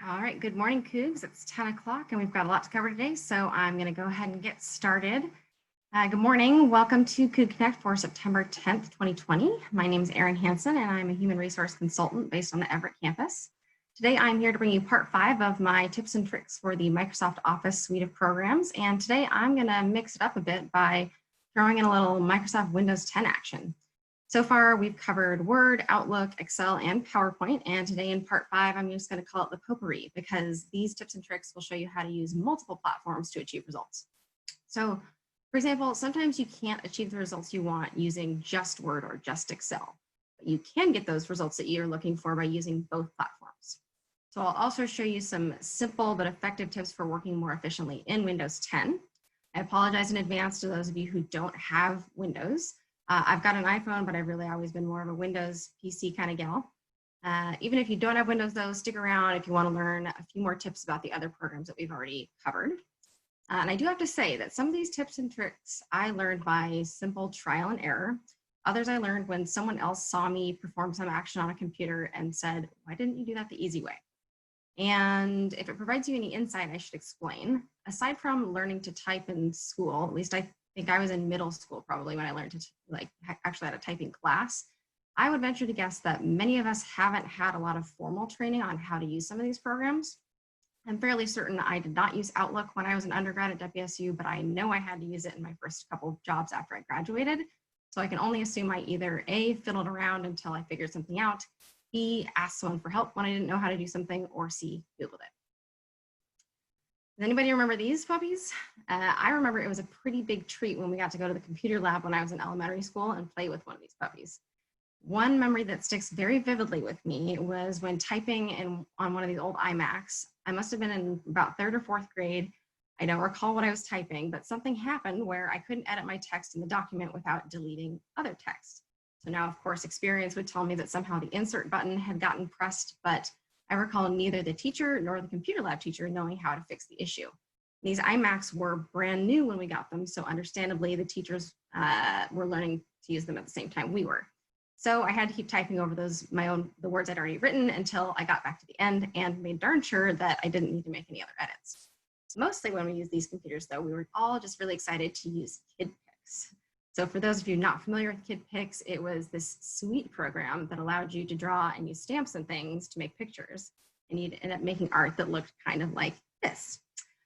All right, good morning, Cougs. It's 10 o'clock and we've got a lot to cover today, so I'm going to go ahead and get started. Good morning. Welcome to Coug Connect for September 10th, 2020. My name is Erin Hansen and I'm a human resource consultant based on the Everett campus. Today, I'm here to bring you part 5 of my tips and tricks for the Microsoft Office suite of programs. And today I'm going to mix it up a bit by throwing in a little Microsoft Windows 10 action. So far, we've covered Word, Outlook, Excel, and PowerPoint. And today in part 5, I'm just going to call it the potpourri because these tips and tricks will show you how to use multiple platforms to achieve results. So, for example, sometimes you can't achieve the results you want using just Word or just Excel. But you can get those results that you're looking for by using both platforms. So I'll also show you some simple but effective tips for working more efficiently in Windows 10. I apologize in advance to those of you who don't have Windows. I've got an iPhone, but I've really always been more of a Windows PC kind of gal. Even if you don't have Windows, though, stick around if you want to learn a few more tips about the other programs that we've already covered. And I do have to say that some of these tips and tricks I learned by simple trial and error. Others I learned when someone else saw me perform some action on a computer and said, "Why didn't you do that the easy way?" And if it provides you any insight, I should explain. Aside from learning to type in school, at least I think I was in middle school probably when I learned to actually had a typing class. I would venture to guess that many of us haven't had a lot of formal training on how to use some of these programs. I'm fairly certain I did not use Outlook when I was an undergrad at WSU, but I know I had to use it in my first couple of jobs after I graduated. So I can only assume I either A, fiddled around until I figured something out, B, asked someone for help when I didn't know how to do something, or C, Googled it. Does anybody remember these puppies? I remember it was a pretty big treat when we got to go to the computer lab when I was in elementary school and play with one of these puppies. One memory that sticks very vividly with me was when typing on one of these old iMacs. I must have been in about 3rd or 4th grade. I don't recall what I was typing, but something happened where I couldn't edit my text in the document without deleting other text. So now, of course, experience would tell me that somehow the insert button had gotten pressed, but I recall neither the teacher nor the computer lab teacher knowing how to fix the issue. These iMacs were brand new when we got them, so understandably the teachers were learning to use them at the same time we were. So I had to keep typing over the words I'd already written until I got back to the end and made darn sure that I didn't need to make any other edits. Mostly when we use these computers, though, we were all just really excited to use KidPix. So for those of you not familiar with KidPix, it was this sweet program that allowed you to draw and use stamps and things to make pictures. And you'd end up making art that looked kind of like this.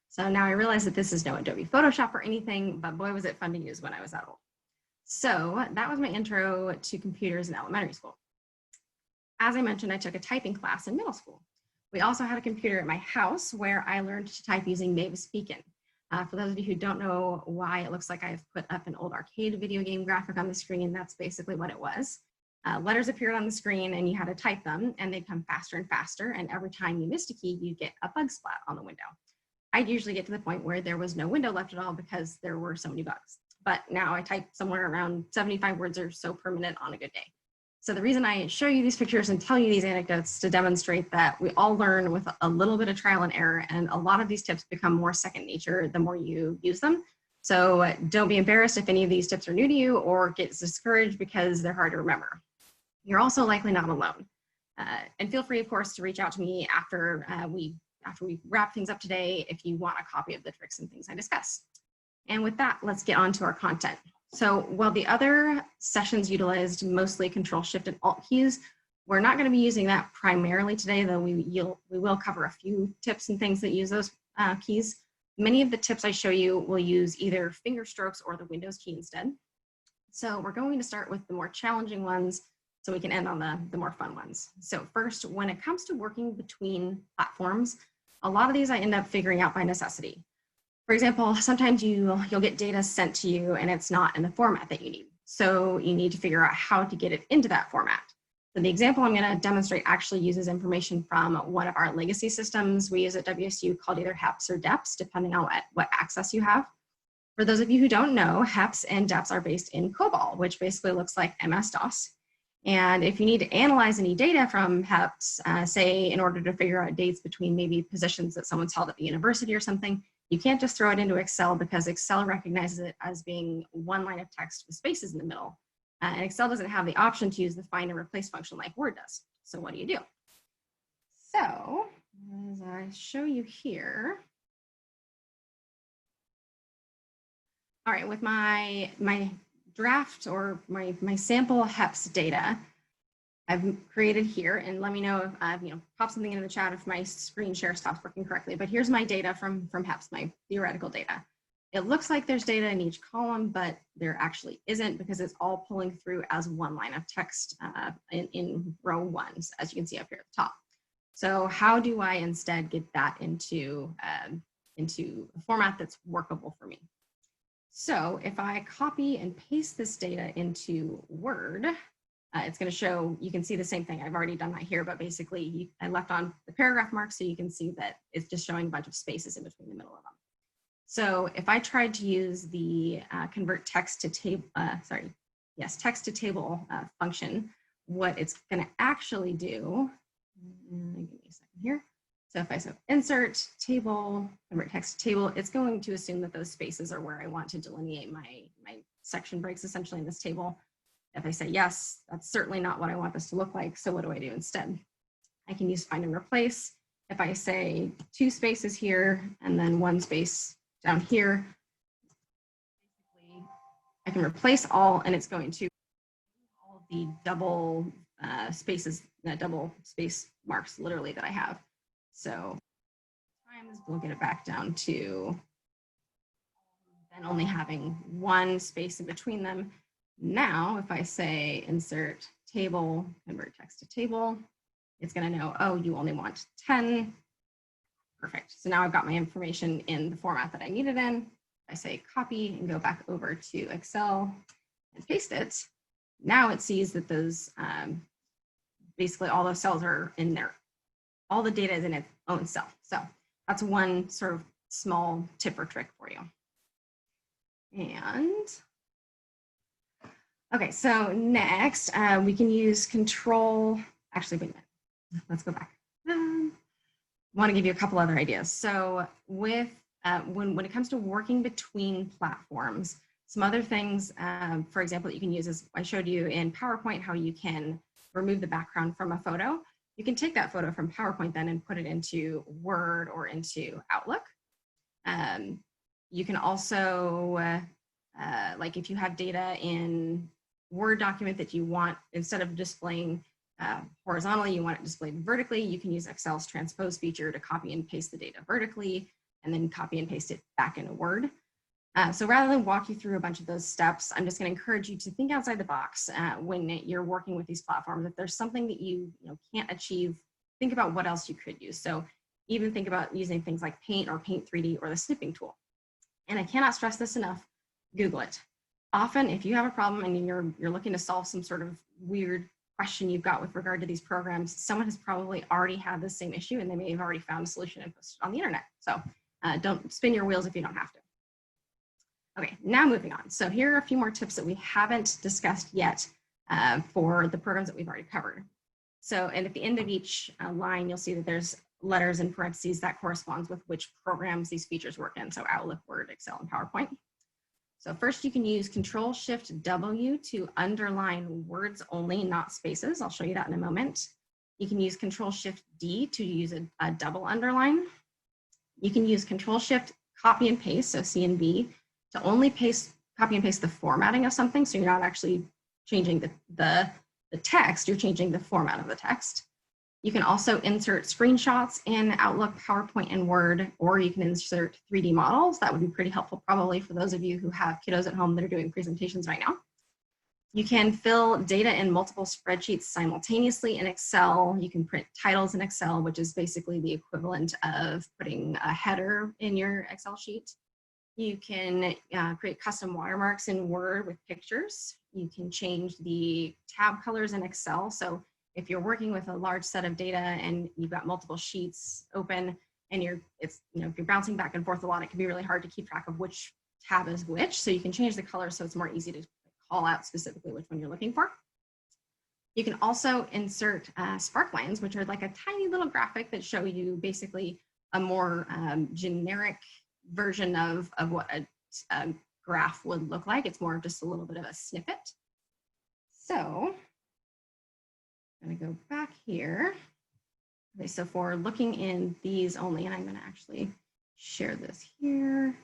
So now I realize that this is no Adobe Photoshop or anything, but boy, was it fun to use when I was that old. So that was my intro to computers in elementary school. As I mentioned, I took a typing class in middle school. We also had a computer at my house where I learned to type using Mavis Beacon. For those of you who don't know why it looks like I've put up an old arcade video game graphic on the screen, that's basically what it was. Letters appeared on the screen and you had to type them and they'd come faster and faster. And every time you missed a key, you'd get a bug splat on the window. I'd usually get to the point where there was no window left at all because there were so many bugs. But now I type somewhere around 75 words or so per minute on a good day. So the reason I show you these pictures and tell you these anecdotes to demonstrate that we all learn with a little bit of trial and error, and a lot of these tips become more second nature the more you use them. So don't be embarrassed if any of these tips are new to you or get discouraged because they're hard to remember. You're also likely not alone. And feel free, of course, to reach out to me after we wrap things up today if you want a copy of the tricks and things I discuss. And with that, let's get on to our content. So while the other sessions utilized mostly Control Shift and Alt keys, we're not going to be using that primarily today, though we will cover a few tips and things that use those keys. Many of the tips I show you will use either finger strokes or the Windows key instead. So we're going to start with the more challenging ones so we can end on the more fun ones. So first, when it comes to working between platforms, a lot of these I end up figuring out by necessity. For example, sometimes you'll get data sent to you and it's not in the format that you need. So you need to figure out how to get it into that format. So the example I'm going to demonstrate actually uses information from one of our legacy systems we use at WSU called either HEPS or DEPS, depending on what access you have. For those of you who don't know, HEPS and DEPS are based in COBOL, which basically looks like MS-DOS. And if you need to analyze any data from HEPS, say in order to figure out dates between maybe positions that someone's held at the university or something, you can't just throw it into Excel because Excel recognizes it as being one line of text with spaces in the middle. And Excel doesn't have the option to use the find and replace function like Word does. So what do you do? So as I show you here. All right, with my draft or my sample HEPS data, I've created here, and let me know if pop something in the chat if my screen share stops working correctly. But here's my data from HEPS, my theoretical data. It looks like there's data in each column, but there actually isn't because it's all pulling through as one line of text in row 1, as you can see up here at the top. So how do I instead get that into a format that's workable for me? So if I copy and paste this data into Word, it's going to show, you can see the same thing. I've already done that here, but basically I left on the paragraph marks so you can see that it's just showing a bunch of spaces in between the middle of them. So if I tried to use the convert text to table, text to table function, what it's going to actually do, give me a second here. So if I say insert table, convert text to table, it's going to assume that those spaces are where I want to delineate my section breaks essentially in this table. If I say yes, that's certainly not what I want this to look like. So what do I do instead? I can use find and replace. If I say 2 spaces here and then 1 space down here, I can replace all, and it's going to all the double spaces, double space marks literally that I have. So times we'll get it back down to then only having 1 space in between them. Now, if I say insert table, convert text to table, it's going to know, oh, you only want 10. Perfect. So now I've got my information in the format that I need it in. I say copy and go back over to Excel and paste it. Now it sees that those, basically all those cells are in there. All the data is in its own cell. So that's one sort of small tip or trick for you. And okay, so next we can use control, actually, wait a minute, let's go back. I want to give you a couple other ideas. So with, when it comes to working between platforms, some other things, for example, that you can use is I showed you in PowerPoint how you can remove the background from a photo. You can take that photo from PowerPoint then and put it into Word or into Outlook. You can also, like if you have data in Word document that you want, instead of displaying horizontally, you want it displayed vertically, you can use Excel's transpose feature to copy and paste the data vertically and then copy and paste it back into Word. So rather than walk you through a bunch of those steps, I'm just going to encourage you to think outside the box when you're working with these platforms. If there's something that you can't achieve, think about what else you could use. So even think about using things like Paint or Paint 3D or the snipping tool. And I cannot stress this enough, Google it. Often, if you have a problem and you're looking to solve some sort of weird question you've got with regard to these programs, someone has probably already had the same issue and they may have already found a solution and posted it on the internet. So don't spin your wheels if you don't have to. Okay, now moving on. So here are a few more tips that we haven't discussed yet for the programs that we've already covered. So, and at the end of each line, you'll see that there's letters in parentheses that corresponds with which programs these features work in. So Outlook, Word, Excel, and PowerPoint. So first you can use Control-Shift-W to underline words only, not spaces. I'll show you that in a moment. You can use Control-Shift-D to use a double underline. You can use Control-Shift, copy and paste, so C and V, to only copy and paste the formatting of something. So you're not actually changing the text, you're changing the format of the text. You can also insert screenshots in Outlook, PowerPoint, and Word, or you can insert 3D models. That would be pretty helpful probably for those of you who have kiddos at home that are doing presentations right now. You can fill data in multiple spreadsheets simultaneously in Excel. You can print titles in Excel, which is basically the equivalent of putting a header in your Excel sheet. You can create custom watermarks in Word with pictures. You can change the tab colors in Excel. So if you're working with a large set of data and you've got multiple sheets open and if you're bouncing back and forth a lot, it can be really hard to keep track of which tab is which. So you can change the color so it's more easy to call out specifically which one you're looking for. You can also insert Sparklines, which are like a tiny little graphic that show you basically a more generic version of what a graph would look like. It's more of just a little bit of a snippet. So I'm going to go back here Okay, so for looking in these only, and I'm going to actually share this here.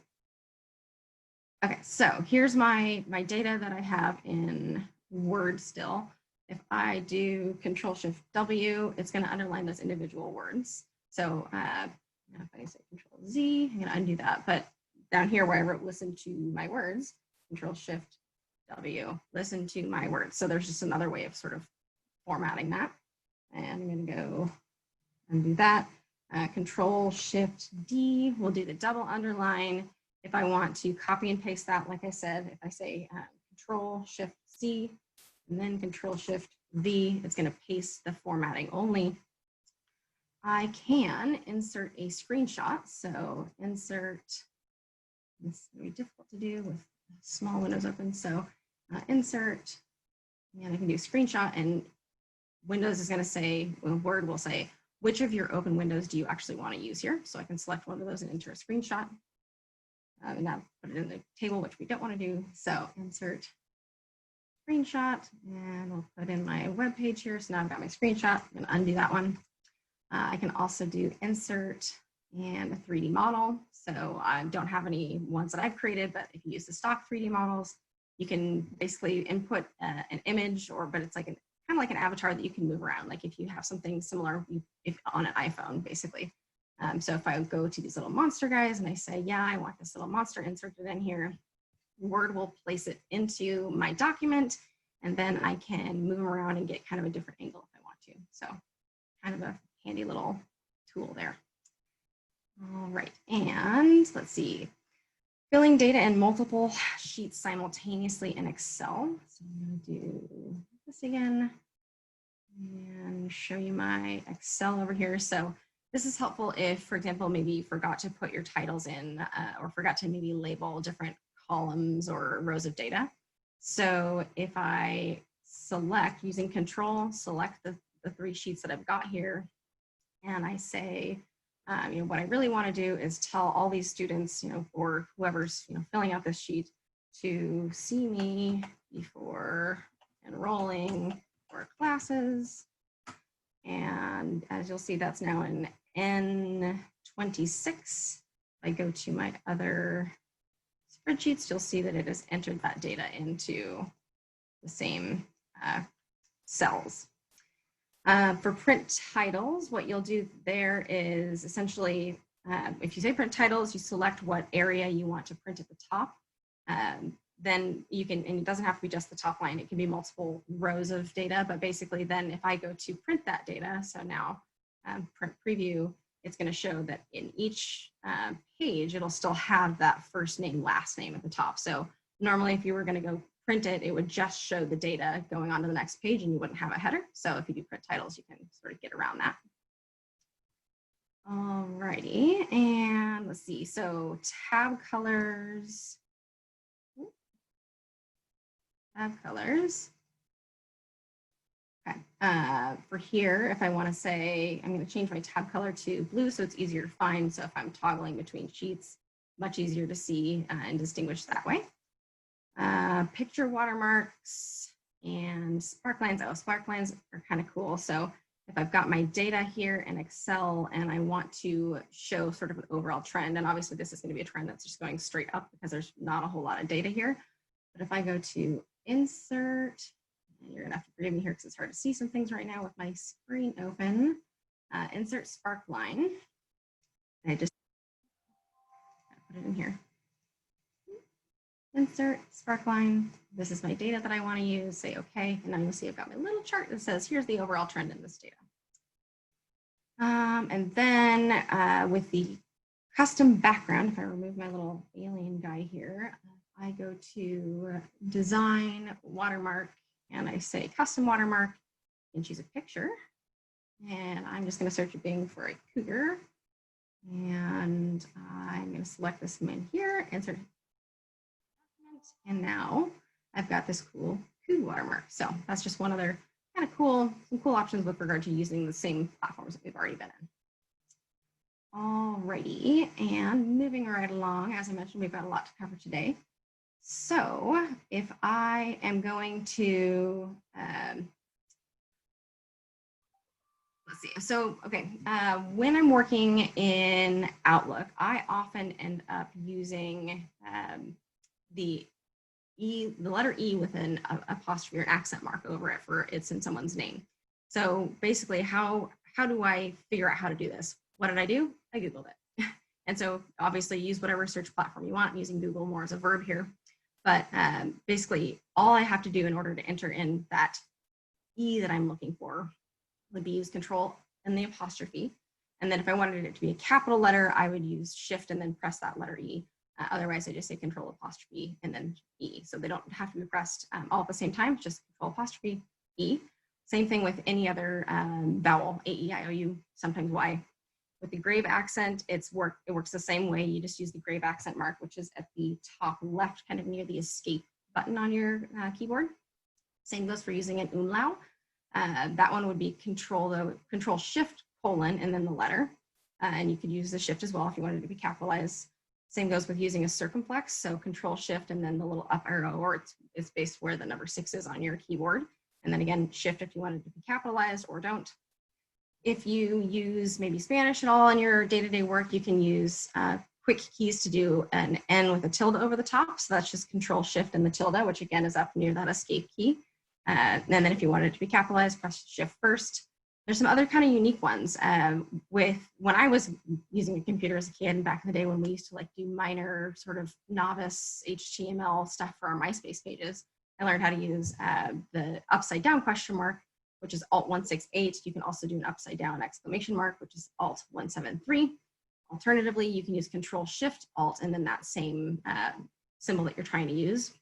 Okay, so here's my data that I have in Word still. If I do Control-Shift-W, it's going to underline those individual words. So if I say Control-Z, I'm going to undo that. But down here where I wrote listen to my words, Control-Shift-W, listen to my words. So there's just another way of sort of formatting that. And I'm going to go undo that. Control-Shift-D will do the double underline. If I want to copy and paste that, like I said, if I say Control-Shift-C and then Control-Shift-V, it's going to paste the formatting only. I can insert a screenshot. So insert, this is very difficult to do with small windows open. So insert, and I can do screenshot, and Windows is going to say, well, Word will say, which of your open windows do you actually want to use here? So I can select one of those and enter a screenshot. And now put it in the table, which we don't want to do. So insert screenshot, and we'll put in my web page here. So now I've got my screenshot. I'm going to undo that one. I can also do insert and a 3D model. So I don't have any ones that I've created, but if you use the stock 3D models, you can basically input an image, but it's like kind of like an avatar that you can move around. Like if you have something similar if on an iPhone, basically. So if I go to these little monster guys and I say, yeah, I want this little monster inserted in here, Word will place it into my document, and then I can move them around and get kind of a different angle if I want to. So kind of a handy little tool there. All right, and let's see. Filling data in multiple sheets simultaneously in Excel. So I'm going to do this again and show you my Excel over here. So this is helpful if, for example, maybe you forgot to put your titles in or forgot to maybe label different columns or rows of data. So if I select, using Control, select the 3 sheets that I've got here, and I say, what I really want to do is tell all these students, or whoever's, filling out this sheet to see me before enrolling for classes. And as you'll see, that's now in N26. If I go to my other spreadsheets, you'll see that it has entered that data into the same cells. For print titles, what you'll do there is essentially, if you say print titles, you select what area you want to print at the top. Then you can, and it doesn't have to be just the top line, it can be multiple rows of data, but basically then if I go to print that data, so now print preview, it's going to show that in each page, it'll still have that first name, last name at the top. So normally if you were going to go print it, it would just show the data going on to the next page and you wouldn't have a header. So if you do print titles, you can sort of get around that. All righty, and let's see. So tab colors. Okay, for here, if I want to say, I'm going to change my tab color to blue so it's easier to find. So if I'm toggling between sheets, much easier to see and distinguish that way. Picture watermarks and sparklines. Oh, sparklines are kind of cool. So if I've got my data here in Excel and I want to show sort of an overall trend, and obviously this is going to be a trend that's just going straight up because there's not a whole lot of data here. But if I go to insert, and you're going to have to forgive me here because it's hard to see some things right now with my screen open, insert sparkline. And I just put it in here. Insert sparkline. This is my data that I want to use. Say okay, and now you'll see I've got my little chart that says here's the overall trend in this data. And then with the custom background, if I remove my little alien guy here, I go to design watermark and I say custom watermark and choose a picture. And I'm just going to search Bing for a cougar. And I'm going to select this one here, insert. And now I've got this cool cougar watermark. So that's just one other kind of some cool options with regard to using the same platforms that we've already been in. Alrighty, and moving right along, as I mentioned, we've got a lot to cover today. So if I am going to, let's let's see. So, okay, when I'm working in Outlook, I often end up using the letter E with an apostrophe or an accent mark over it for it's in someone's name. So basically, how do I figure out how to do this? What did I do? I Googled it. And so obviously use whatever search platform you want. I'm using Google more as a verb here. But basically, all I have to do in order to enter in that E that I'm looking for would be use Control and the apostrophe. And then if I wanted it to be a capital letter, I would use Shift and then press that letter E. Otherwise, I just say Control apostrophe and then E. So they don't have to be pressed all at the same time, just Control apostrophe E. Same thing with any other vowel, A, E, I, O, U, sometimes Y. With the grave accent, it works the same way. You just use the grave accent mark, which is at the top left, kind of near the escape button on your keyboard. Same goes for using an umlaut. That one would be Control Shift colon and then the letter. And you could use the Shift as well if you wanted it to be capitalized. Same goes with using a circumflex. So Control Shift and then the little up arrow, or it's based where the number 6 is on your keyboard. And then again, Shift if you wanted it to be capitalized or don't. If you use maybe Spanish at all in your day-to-day work, you can use quick keys to do an N with a tilde over the top. So that's just Control Shift and the tilde, which again is up near that escape key. And then if you wanted it to be capitalized, press Shift first. There's some other kind of unique ones. When I was using a computer as a kid and back in the day when we used to like do minor sort of novice HTML stuff for our MySpace pages, I learned how to use the upside down question mark, which is Alt 168. You can also do an upside down exclamation mark, which is Alt 173. Alternatively, you can use Control Shift Alt and then that same symbol that you're trying to use.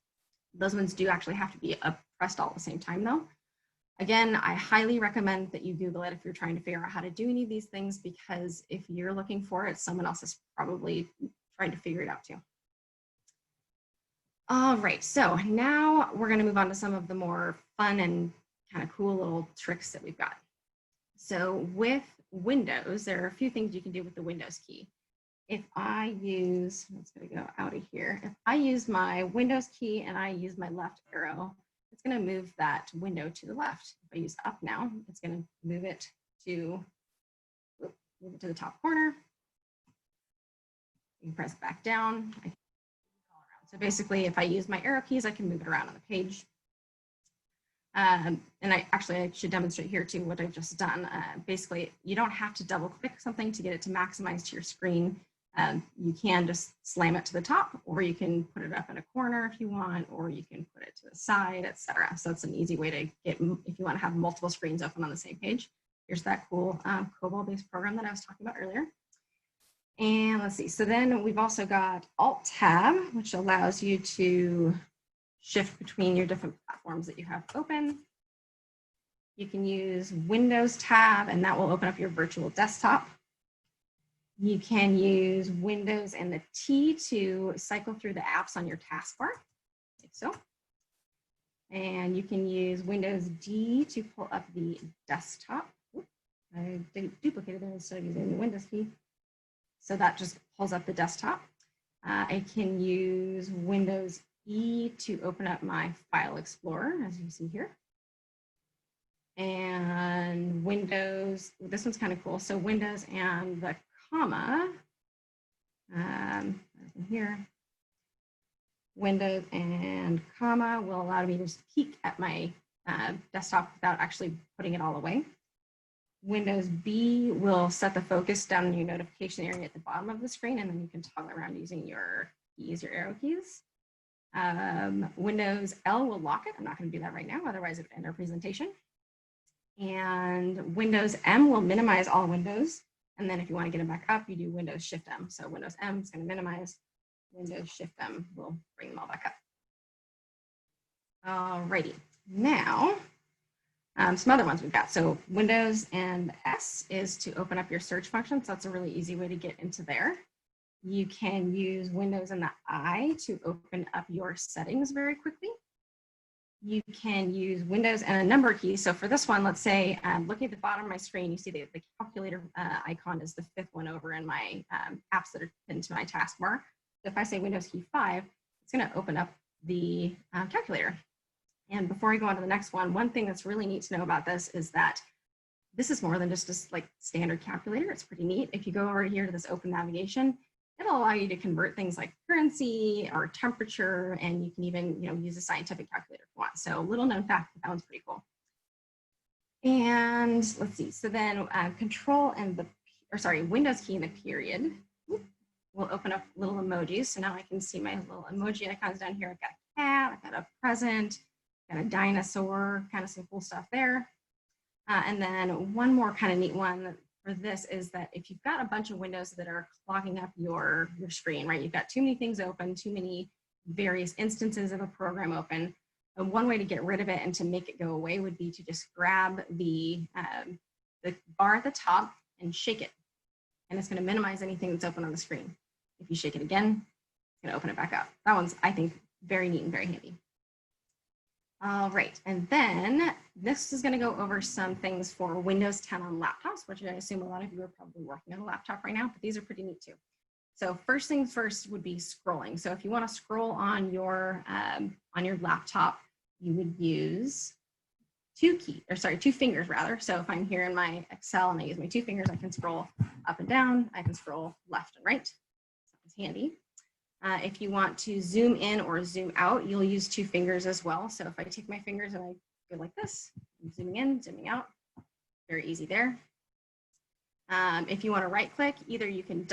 Those ones do actually have to be pressed all at the same time though. Again, I highly recommend that you Google it if you're trying to figure out how to do any of these things, because if you're looking for it, someone else is probably trying to figure it out too. All right, so now we're going to move on to some of the more fun and kind of cool little tricks that we've got. So with Windows, there are a few things you can do with the Windows key. If I use, let's go out of here. If I use my Windows key and I use my left arrow, it's going to move that window to the left. If I use up now, it's going to move it to the top corner. You can press back down. So basically, if I use my arrow keys, I can move it around on the page. And I should demonstrate here too what I've just done. Basically, you don't have to double click something to get it to maximize to your screen. You can just slam it to the top, or you can put it up in a corner if you want, or you can put it to the side, etc. So it's an easy way to get, if you want to have multiple screens open on the same page. Here's that cool COBOL-based program that I was talking about earlier. And let's see, so then we've also got Alt-Tab, which allows you to shift between your different platforms that you have open. You can use Windows Tab, and that will open up your virtual desktop. You can use Windows and the T to cycle through the apps on your taskbar, like so. And you can use Windows D to pull up the desktop. Oops, I duplicated it instead of using the Windows key. So that just pulls up the desktop. I can use Windows E to open up my File Explorer, as you see here. And Windows, this one's kind of cool. So Windows and the comma, here, Windows and comma will allow me to just peek at my desktop without actually putting it all away. Windows B will set the focus down in your notification area at the bottom of the screen, and then you can toggle around using your keys, your arrow keys. Windows L will lock it. I'm not going to do that right now, otherwise it would end our presentation. And Windows M will minimize all windows. And then if you want to get them back up, you do Windows Shift M. So Windows M is going to minimize. Windows Shift M will bring them all back up. Alrighty, now some other ones we've got. So Windows and S is to open up your search function. So that's a really easy way to get into there. You can use Windows and the I to open up your settings very quickly. You can use Windows and a number key. So for this one, let's say looking at the bottom of my screen, you see the calculator icon is the 5th one over in my apps that are pinned to my taskbar. So if I say Windows key 5, it's going to open up the calculator. And before I go on to the next one thing that's really neat to know about this is that this is more than just a like standard calculator. It's pretty neat. If you go over here to this open navigation, it'll allow you to convert things like currency or temperature, and you can even use a scientific calculator if you want. So little known fact, but that one's pretty cool. And let's see. So then control and Windows key and the period will open up little emojis. So now I can see my little emoji icons down here. I've got a cat, I've got a present, got a dinosaur, kind of some cool stuff there. And then one more kind of neat one for this is that if you've got a bunch of windows that are clogging up your screen, right? You've got too many things open, too many various instances of a program open. And one way to get rid of it and to make it go away would be to just grab the bar at the top and shake it. And it's going to minimize anything that's open on the screen. If you shake it again, it's going to open it back up. That one's, I think, very neat and very handy. All right, and then this is going to go over some things for Windows 10 on laptops, which I assume a lot of you are probably working on a laptop right now, but these are pretty neat too. So first things first would be scrolling. So if you want to scroll on your laptop, you would use two fingers rather. So if I'm here in my Excel and I use my two fingers, I can scroll up and down. I can scroll left and right. So it's handy. If you want to zoom in or zoom out, you'll use two fingers as well. So if I take my fingers and I go like this, I'm zooming in, zooming out, very easy there. If you want to right click, either you can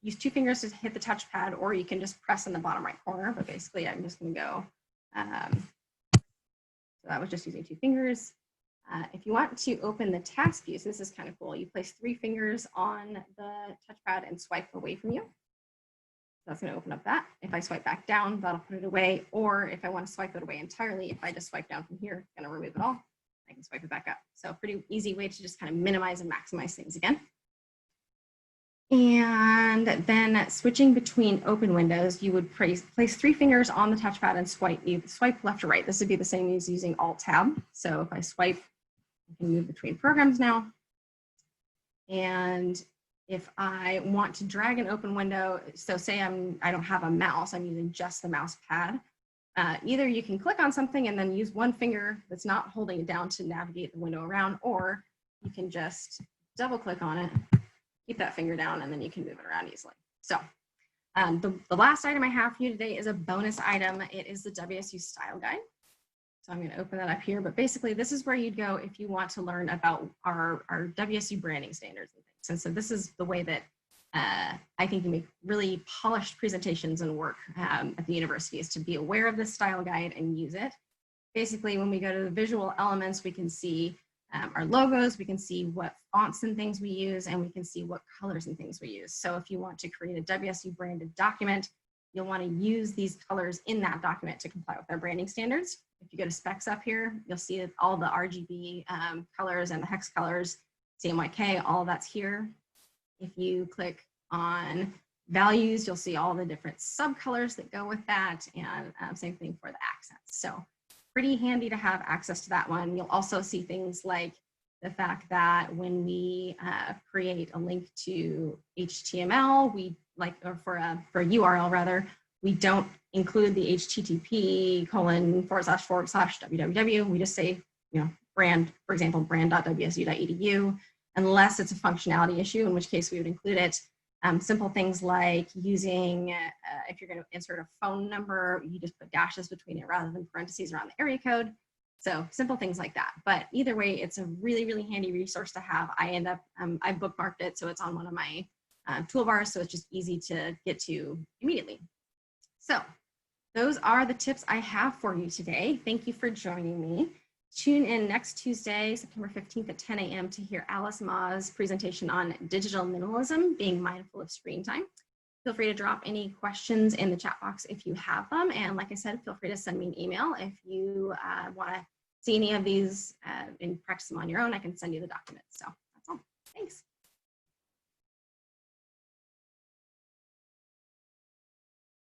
use two fingers to hit the touchpad, or you can just press in the bottom right corner. But basically I'm just going to go, so that was just using two fingers. If you want to open the task view, so this is kind of cool. You place three fingers on the touchpad and swipe away from you. That's going to open up that. If I swipe back down, that'll put it away. Or if I want to swipe it away entirely, if I just swipe down from here, it's going to remove it all. I can swipe it back up. So a pretty easy way to just kind of minimize and maximize things again. And then switching between open windows, you would place three fingers on the touchpad and swipe left or right. This would be the same as using Alt-Tab. So if I swipe, I can move between programs now. And if I want to drag an open window, so say I don't have a mouse, I'm using just the mouse pad. Either you can click on something and then use one finger that's not holding it down to navigate the window around, or you can just double click on it, keep that finger down, and then you can move it around easily. So the last item I have for you today is a bonus item. It is the WSU Style Guide. So I'm going to open that up here, but basically this is where you'd go if you want to learn about our WSU branding standards and things. And so this is the way that I think you make really polished presentations and work at the university, is to be aware of this style guide and use it. Basically, when we go to the visual elements, we can see our logos, we can see what fonts and things we use, and we can see what colors and things we use. So if you want to create a WSU branded document, you'll want to use these colors in that document to comply with our branding standards. If you go to specs up here, you'll see all the RGB colors and the hex colors, CMYK, all that's here. If you click on values, you'll see all the different subcolors that go with that, and same thing for the accents. So pretty handy to have access to that one. You'll also see things like the fact that when we create a link to HTML, or for a URL rather, we don't include the http://www. We just say, brand, for example, brand.wsu.edu, unless it's a functionality issue, in which case we would include it. Simple things like using, if you're going to insert a phone number, you just put dashes between it rather than parentheses around the area code. So simple things like that. But either way, it's a really, really handy resource to have. I bookmarked it, so it's on one of my toolbars, so it's just easy to get to immediately. So those are the tips I have for you today. Thank you for joining me. Tune in next Tuesday, September 15th at 10 a.m. to hear Alice Ma's presentation on digital minimalism, being mindful of screen time. Feel free to drop any questions in the chat box if you have them. And like I said, feel free to send me an email if you want to see any of these and practice them on your own. I can send you the documents. So that's all. Thanks.